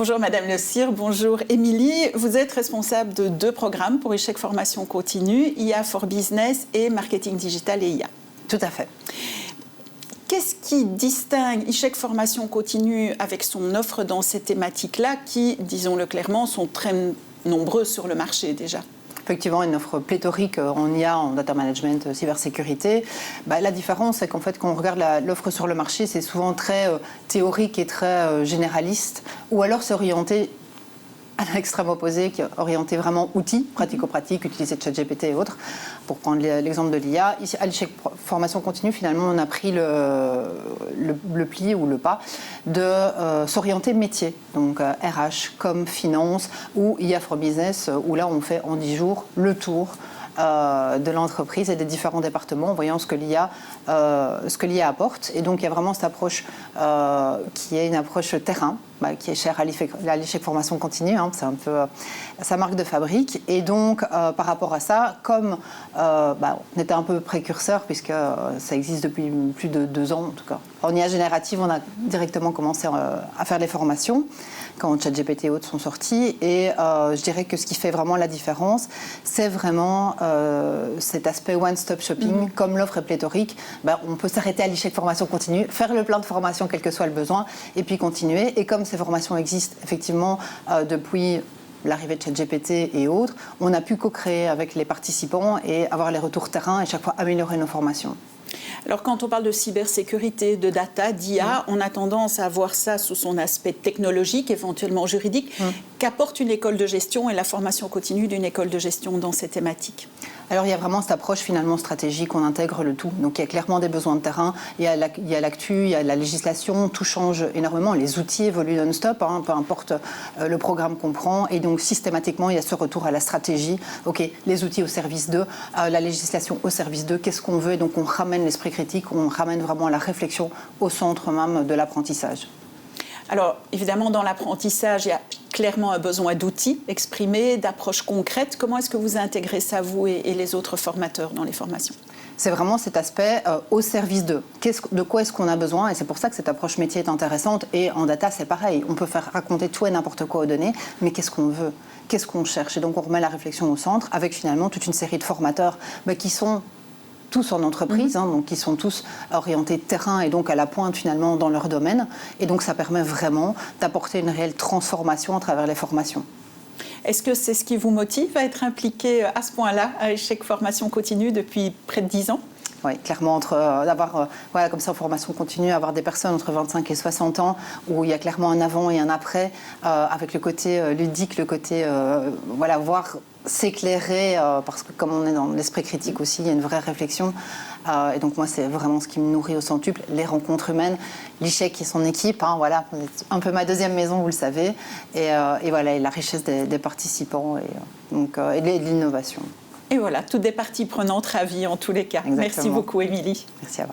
Bonjour Madame Le Sire, bonjour Émilie. Vous êtes responsable de 2 programmes pour Échec Formation Continue, IA for Business et Marketing Digital et IA. Tout à fait. Qu'est-ce qui distingue Échec Formation Continue avec son offre dans ces thématiques-là qui, disons-le clairement, sont très nombreuses sur le marché déjà ? Effectivement, une offre pléthorique en IA, en data management, cybersécurité. La différence, c'est qu'en fait, quand on regarde l'offre sur le marché, c'est souvent très théorique et très généraliste, ou alors c'est orienté à l'extrême opposé, qui est orienté vraiment outils, pratico-pratiques, utiliser ChatGPT et autres, pour prendre l'exemple de l'IA. Ici, à l'Échec Formation Continue, finalement, on a pris le pli ou le pas de s'orienter métier, donc RH, com, finance, ou IA for Business, où là, on fait en 10 jours le tour de l'entreprise et des différents départements en voyant ce que l'IA apporte. Et donc, il y a vraiment cette approche qui est une approche terrain, qui est chère à l'Échec Formation Continue. C'est un peu sa marque de fabrique. Et donc, par rapport à ça, comme on était un peu précurseur, puisque ça existe depuis plus de 2 ans, en tout cas. En IA générative, on a directement commencé à faire les formations quand ChatGPT et autres sont sortis. Et je dirais que ce qui fait vraiment la différence, c'est vraiment cet aspect one-stop shopping. Comme l'offre est pléthorique, on peut s'arrêter à l'Échec Formation Continue, faire le plan de formation quel que soit le besoin, et puis continuer. Et comme ces formations existent effectivement depuis l'arrivée de ChatGPT et autres, on a pu co-créer avec les participants et avoir les retours terrain et chaque fois améliorer nos formations. Alors quand on parle de cybersécurité, de data, d'IA, on a tendance à voir ça sous son aspect technologique, éventuellement juridique. Qu'apporte une école de gestion et la formation continue d'une école de gestion dans ces thématiques ? Alors il y a vraiment cette approche finalement stratégique, on intègre le tout. Donc il y a clairement des besoins de terrain, il y a l'actu, il y a la législation, tout change énormément, les outils évoluent non-stop, peu importe le programme qu'on prend. Et donc systématiquement il y a ce retour à la stratégie, les outils au service d'eux, la législation au service d'eux, qu'est-ce qu'on veut, et donc on ramène l'esprit critique, on ramène vraiment la réflexion au centre même de l'apprentissage. Alors, évidemment, dans l'apprentissage, il y a clairement un besoin d'outils exprimés, d'approches concrètes. Comment est-ce que vous intégrez ça, vous et les autres formateurs, dans les formations ? C'est vraiment cet aspect au service d'eux. De quoi est-ce qu'on a besoin ? Et c'est pour ça que cette approche métier est intéressante. Et en data, c'est pareil. On peut faire raconter tout et n'importe quoi aux données, mais qu'est-ce qu'on veut ? Qu'est-ce qu'on cherche ? Et donc, on remet la réflexion au centre avec finalement toute une série de formateurs qui sont tous en entreprise, donc qui sont tous orientés terrain et donc à la pointe finalement dans leur domaine. Et donc ça permet vraiment d'apporter une réelle transformation à travers les formations. Est-ce que c'est ce qui vous motive à être impliqué à ce point-là à Échec Formation Continue depuis près de 10 ans ? Oui, clairement, d'avoir comme ça en formation continue, avoir des personnes entre 25 et 60 ans où il y a clairement un avant et un après, avec le côté ludique, le côté voir s'éclairer, parce que comme on est dans l'esprit critique aussi, il y a une vraie réflexion. Et donc moi, c'est vraiment ce qui me nourrit au centuple, les rencontres humaines, l'Échec et son équipe, vous êtes un peu ma deuxième maison, vous le savez, et la richesse des participants et de l'innovation. Et voilà, toutes des parties prenantes ravies en tous les cas. Exactement. Merci beaucoup, Émilie. Merci à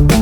vous.